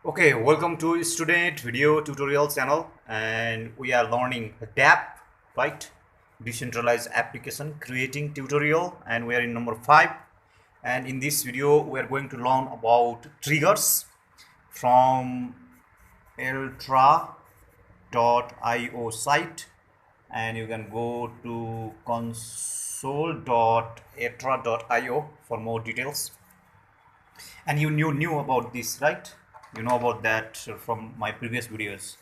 Okay, welcome to student video tutorial channel, and we are learning DApp, right? Decentralized application creating tutorial, and we are in number 5. And in this video we are going to learn about triggers from ultra.io site, and you can go to console.ultra.io for more details. And you knew about this, right? You know about that from my previous videos.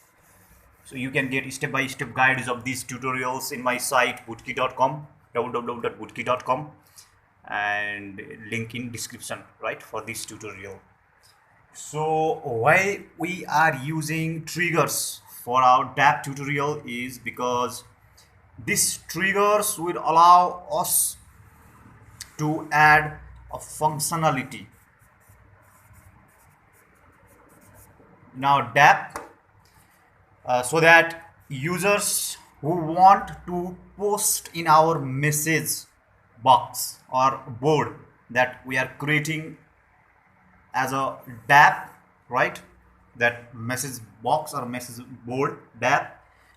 So you can get step-by-step guides of these tutorials in my site bootkey.com, www.bootkey.com, and link in description, right, for this tutorial. So why we are using triggers for our DApp tutorial is because these triggers will allow us to add a functionality. Now DApp, so that users who want to post in our message box or board that we are creating as a DApp, right? That message box or message board DApp.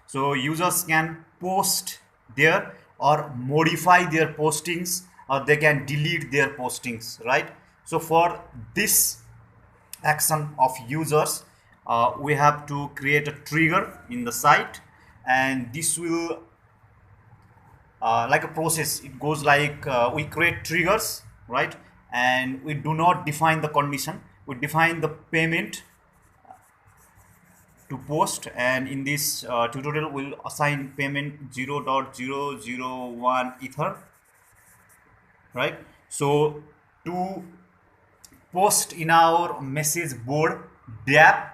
So users can post there or modify their postings, or they can delete their postings, right? So for this action of users, we have to create a trigger in the site, and this will like a process. It goes like we create triggers, right? And we do not define the condition, we define the payment to post, and in this tutorial we'll assign payment 0.001 ether, right? So to post in our message board DApp,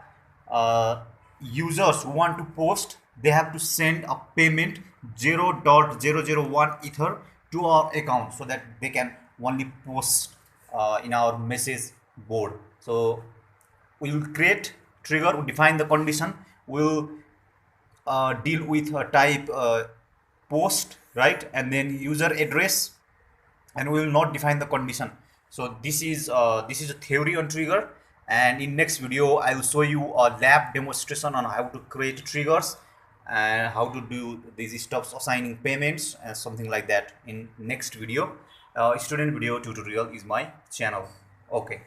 users who want to post, they have to send a payment 0.001 ether to our account so that they can only post in our message board. So we will create trigger, we define the condition, we'll deal with a type post, right? And then user address, and we will not define the condition. So this is a theory on trigger, and in next video I will show you a lab demonstration on how to create triggers and how to do these stuffs, assigning payments and something like that in next video. Student video tutorial is my channel. Okay.